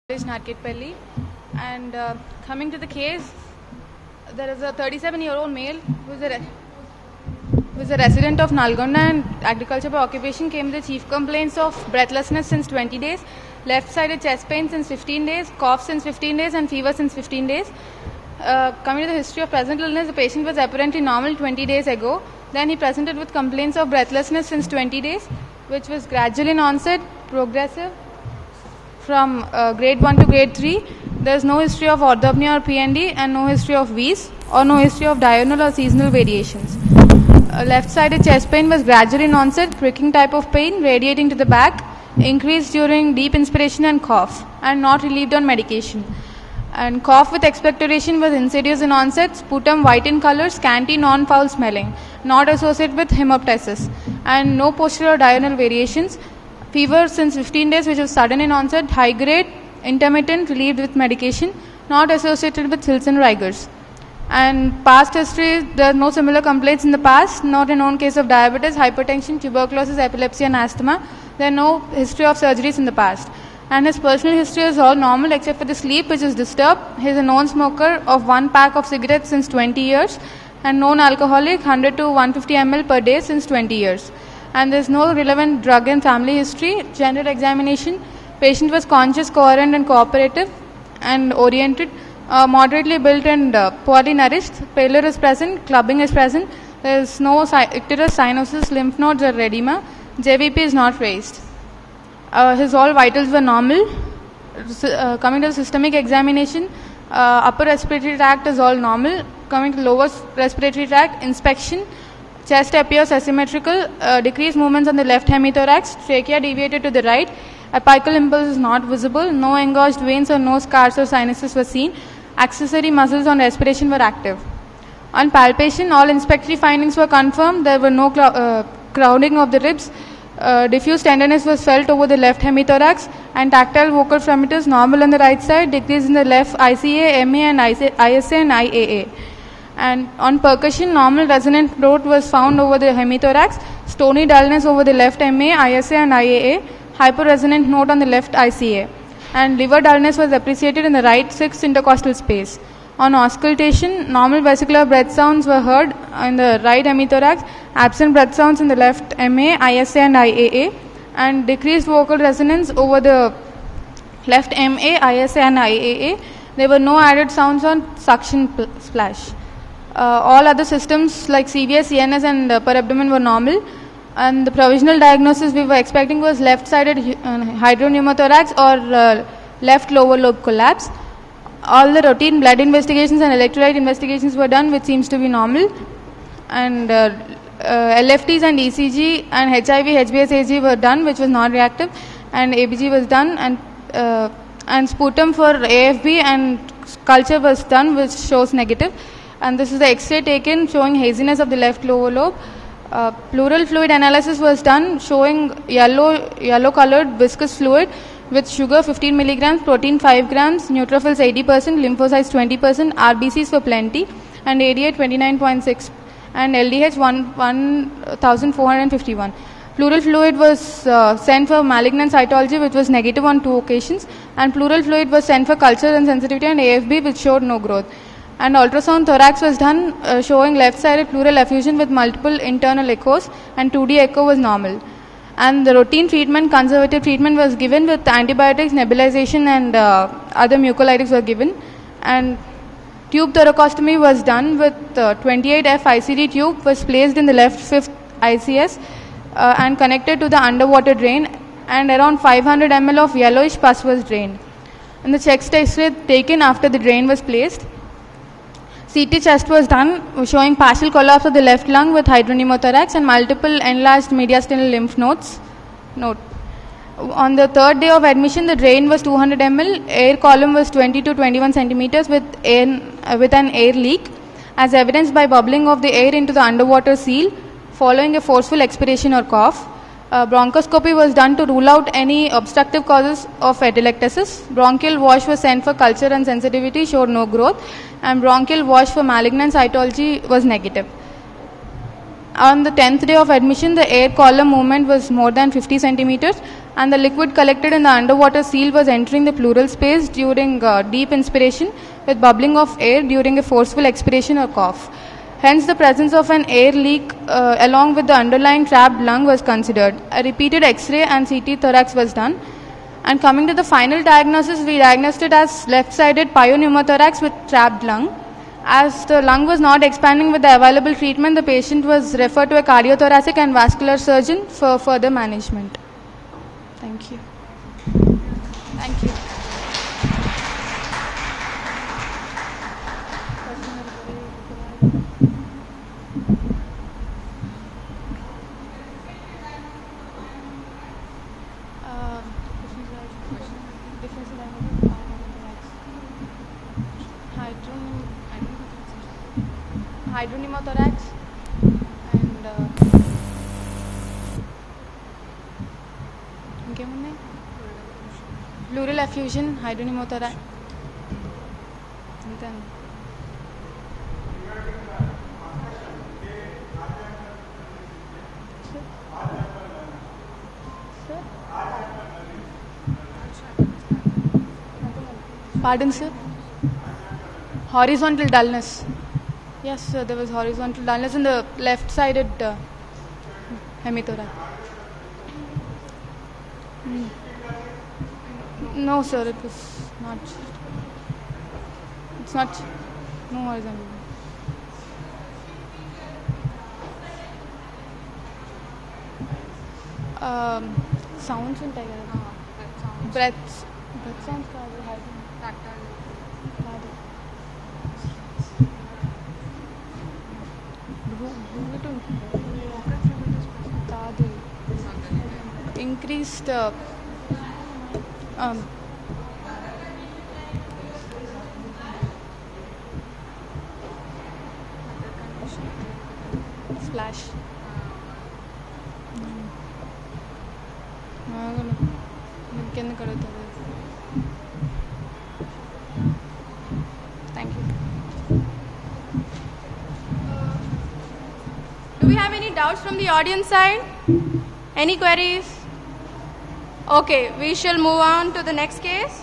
Narketpalli. And coming to the case, there is a 37-year-old male who is a resident of Nalgonda and agriculture by occupation. Came with the chief complaints of breathlessness since 20 days, left-sided chest pain since 15 days, cough since 15 days, and fever since 15 days. Coming to the history of present illness, the patient was apparently normal 20 days ago. Then he presented with complaints of breathlessness since 20 days, which was gradual in onset, progressive from grade 1 to grade 3. There is no history of orthopnea or PND and no history of wheeze or no history of diurnal or seasonal variations. Left-sided chest pain was gradual in onset, pricking type of pain radiating to the back, increased during deep inspiration and cough, and not relieved on medication. And cough with expectoration was insidious in onset, sputum white in color, scanty, non-foul smelling, not associated with hemoptysis, and no posterior or diurnal variations. Fever since 15 days, which was sudden in onset, high grade, intermittent, relieved with medication, not associated with Hills and Rigers. And past history, there are no similar complaints in the past, not a known case of diabetes, hypertension, tuberculosis, epilepsy and asthma. There are no history of surgeries in the past. And his personal history is all normal except for the sleep, which is disturbed. He is a known smoker of 1 pack of cigarettes since 20 years and known alcoholic 100 to 150 ml per day since 20 years. And there is no relevant drug and family history. General examination, patient was conscious, coherent and cooperative and oriented, moderately built and poorly nourished. Pallor is present, clubbing is present. There is no icterus, cyanosis, lymph nodes or edema. JVP is not raised. His all vitals were normal. Coming to the systemic examination, upper respiratory tract is all normal. Coming to lower respiratory tract, inspection, chest appears asymmetrical, decreased movements on the left hemithorax, trachea deviated to the right, apical impulse is not visible, no engorged veins or no scars or sinuses were seen, accessory muscles on respiration were active. On palpation, all inspectory findings were confirmed. There were no crowding of the ribs. Diffuse tenderness was felt over the left hemithorax, and tactile vocal fermenters normal on the right side, decrease in the left ICA, MA and ISA and IAA. And on percussion, normal resonant note was found over the hemithorax, stony dullness over the left MA, ISA and IAA, hyperresonant note on the left ICA, and liver dullness was appreciated in the right 6th intercostal space. On auscultation, normal vesicular breath sounds were heard in the right hemithorax, absent breath sounds in the left MA, ISA and IAA, and decreased vocal resonance over the left MA, ISA and IAA. There were no added sounds on suction splash. All other systems like CVS, CNS and upper abdomen were normal, and the provisional diagnosis we were expecting was left-sided hydropneumothorax or left lower lobe collapse. All the routine blood investigations and electrolyte investigations were done, which seems to be normal, and LFTs and ECG and HIV, HbS-AG were done, which was non-reactive, and ABG was done, and sputum for AFB and culture was done, which shows negative. And this is the X-ray taken showing haziness of the left lower lobe. Pleural fluid analysis was done showing yellow colored viscous fluid with sugar 15 milligrams, protein 5 grams, neutrophils 80%, lymphocytes 20%, RBCs were plenty, and ADA 29.6 and LDH 1451. Pleural fluid was sent for malignant cytology, which was negative on 2 occasions, and pleural fluid was sent for culture and sensitivity and AFB, which showed no growth. And ultrasound thorax was done showing left-sided pleural effusion with multiple internal echoes, and 2D echo was normal. And the routine treatment, conservative treatment was given with antibiotics, nebulization and other mucolytics were given. And tube thoracostomy was done with 28F ICD tube was placed in the left 5th ICS and connected to the underwater drain, and around 500 ml of yellowish pus was drained. And the chest X-ray taken after the drain was placed. CT chest was done showing partial collapse of the left lung with hydropneumothorax and multiple enlarged mediastinal lymph nodes. On the 3rd day of admission, the drain was 200 ml, air column was 20 to 21 centimeters with an air leak, as evidenced by bubbling of the air into the underwater seal following a forceful expiration or cough. Bronchoscopy was done to rule out any obstructive causes of atelectasis. Bronchial wash was sent for culture and sensitivity, showed no growth, and bronchial wash for malignant cytology was negative. On the 10th day of admission, the air column movement was more than 50 centimeters, and the liquid collected in the underwater seal was entering the pleural space during deep inspiration with bubbling of air during a forceful expiration or cough. Hence, the presence of an air leak along with the underlying trapped lung was considered. A repeated X-ray and CT thorax was done. And coming to the final diagnosis, we diagnosed it as left-sided pneumothorax with trapped lung. As the lung was not expanding with the available treatment, the patient was referred to a cardiothoracic and vascular surgeon for further management. Thank you. Thank you. Hydropneumothorax and pleural effusion, hydropneumothorax. Pardon, sir? Horizontal dullness. Yes, sir, there was horizontal dullness in the left-sided hemithorax. No, sir, it was not. It's not. No horizontal. Sounds ఉంటాయి కదా, breath sounds కాదు, tactile కాదు. Increased splash. Thank you. Do we have any doubts from the audience side? Any queries? Okay, we shall move on to the next case.